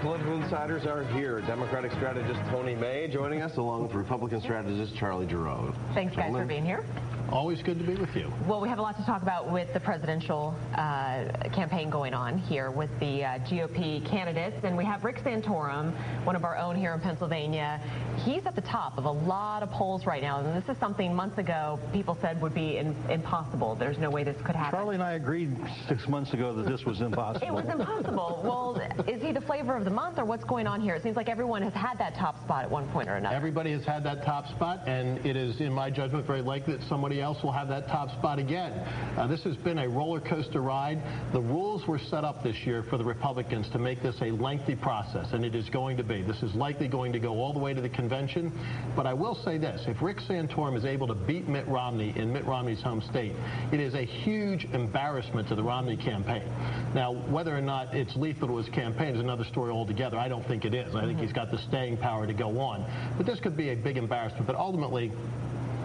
political insiders are here. Democratic strategist Tony May joining us, along with Republican strategist Charlie Giroux. Thanks, guys, for being here. Always good to be with you. Well, we have a lot to talk about with the presidential campaign going on here with the GOP candidates. And we have Rick Santorum, one of our own here in Pennsylvania. He's at the top of a lot of polls right now. And this is something months ago people said would be impossible. There's no way this could happen. Charlie and I agreed 6 months ago that this was impossible. It was impossible. Well, is he the flavor of the month, or what's going on here? It seems like everyone has had that top spot at one point or another. Everybody has had that top spot, and it is, in my judgment, very likely that somebody else will have that top spot again. This has been a roller coaster ride. The rules were set up this year for the Republicans to make this a lengthy process, and it is going to be. This is likely going to go all the way to the convention. But I will say this: if Rick Santorum is able to beat Mitt Romney in Mitt Romney's home state, it is a huge embarrassment to the Romney campaign. Now, whether or not it's lethal to his campaign is another story altogether. I don't think it is. I think he's got the staying power to go on. But this could be a big embarrassment. But ultimately,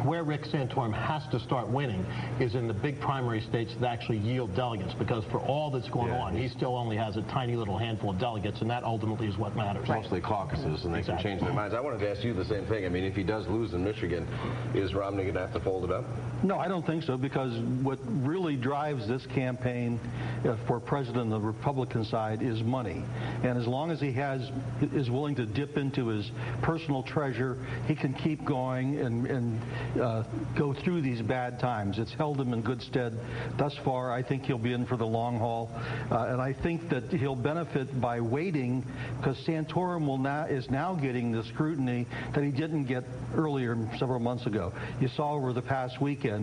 where Rick Santorum has to start winning is in the big primary states that actually yield delegates, because for all that's going on, he still only has a tiny little handful of delegates, and that ultimately is what matters. Mostly caucuses, and they can change their minds. I wanted to ask you the same thing. I mean, if he does lose in Michigan, is Romney going to have to fold it up? No, I don't think so, because what really drives this campaign for president on the Republican side is money. And as long as he is willing to dip into his personal treasure, he can keep going and go through these bad times. It's held him in good stead thus far. I think he'll be in for the long haul, and I think that he'll benefit by waiting, because Santorum is now getting the scrutiny that he didn't get earlier, several months ago. You saw over the past weekend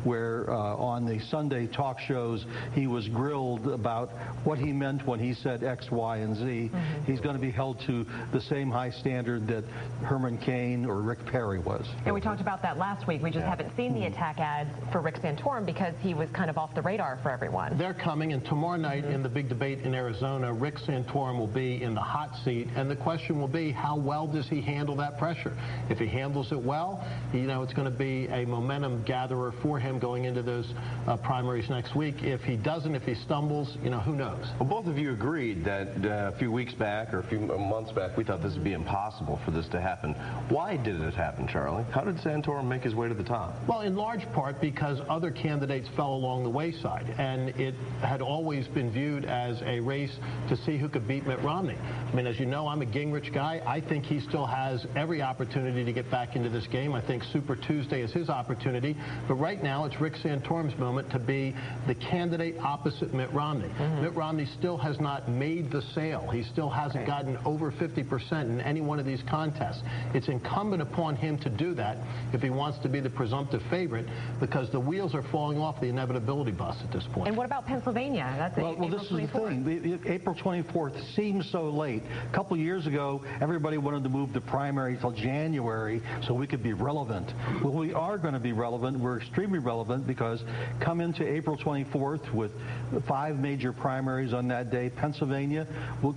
where on the Sunday talk shows he was grilled about what he meant when he said X, Y, and Z. He's going to be held to the same high standard that Herman Cain or Rick Perry was. And we talked about that last week. We just haven't seen the attack ads for Rick Santorum because he was kind of off the radar for everyone. They're coming, and tomorrow night in the big debate in Arizona, Rick Santorum will be in the hot seat, and the question will be, how well does he handle that pressure? If he handles it well, you know, it's going to be a momentum gatherer for him going into those primaries next week. If he doesn't, if he stumbles, you know, who knows? Well, both of you agreed that a few weeks back or a few months back, we thought this would be impossible for this to happen. Why did it happen, Charlie? How did Santorum make his way to the top? Well, in large part because other candidates fell along the wayside, and it had always been viewed as a race to see who could beat Mitt Romney. I mean, as you know, I'm a Gingrich guy. I think he still has every opportunity to get back into this game. I think Super Tuesday is his opportunity, but right now it's Rick Santorum's moment to be the candidate opposite Mitt Romney. Mitt Romney still has not made the sale. He still hasn't gotten over 50% in any one of these contests. It's incumbent upon him to do that if he wants to be the presumptive favorite, because the wheels are falling off the inevitability bus at this point. And what about Pennsylvania? That's well, this is the thing. April 24th seems so late. A couple years ago, everybody wanted to move the primary till January so we could be relevant. Well, we are going to be relevant. We're extremely relevant, because come into April 24th with 5 major primaries on that day, Pennsylvania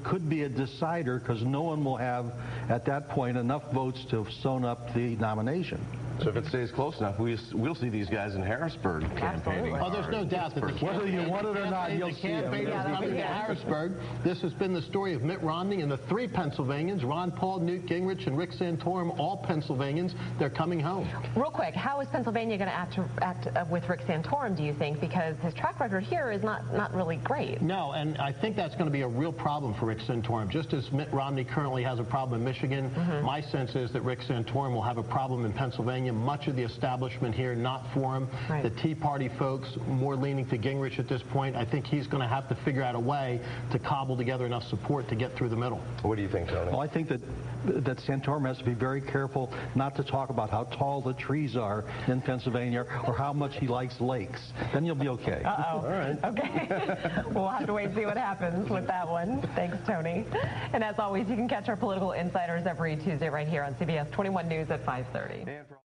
could be a decider, because no one will have, at that point, enough votes to have sewn up the nomination. So if it stays close enough, we'll see these guys in Harrisburg campaigning. Oh, there's no doubt that whether you want it or not, you'll see them. Coming to Harrisburg. This has been the story of Mitt Romney and the 3 Pennsylvanians, Ron Paul, Newt Gingrich, and Rick Santorum, all Pennsylvanians. They're coming home. Real quick, how is Pennsylvania going to act with Rick Santorum, do you think? Because his track record here is not really great. No, and I think that's going to be a real problem for Rick Santorum. Just as Mitt Romney currently has a problem in Michigan, my sense is that Rick Santorum will have a problem in Pennsylvania. Much of the establishment here not for him. The Tea Party folks more leaning to Gingrich at this point. I think he's going to have to figure out a way to cobble together enough support to get through the middle. What do you think, Tony? Well, I think that Santorum has to be very careful not to talk about how tall the trees are in Pennsylvania or how much he likes lakes. Then you'll be okay. Uh-oh. All right. Okay. We'll have to wait and see what happens with that one. Thanks, Tony. And as always, you can catch our political insiders every Tuesday right here on CBS 21 News at 5:30.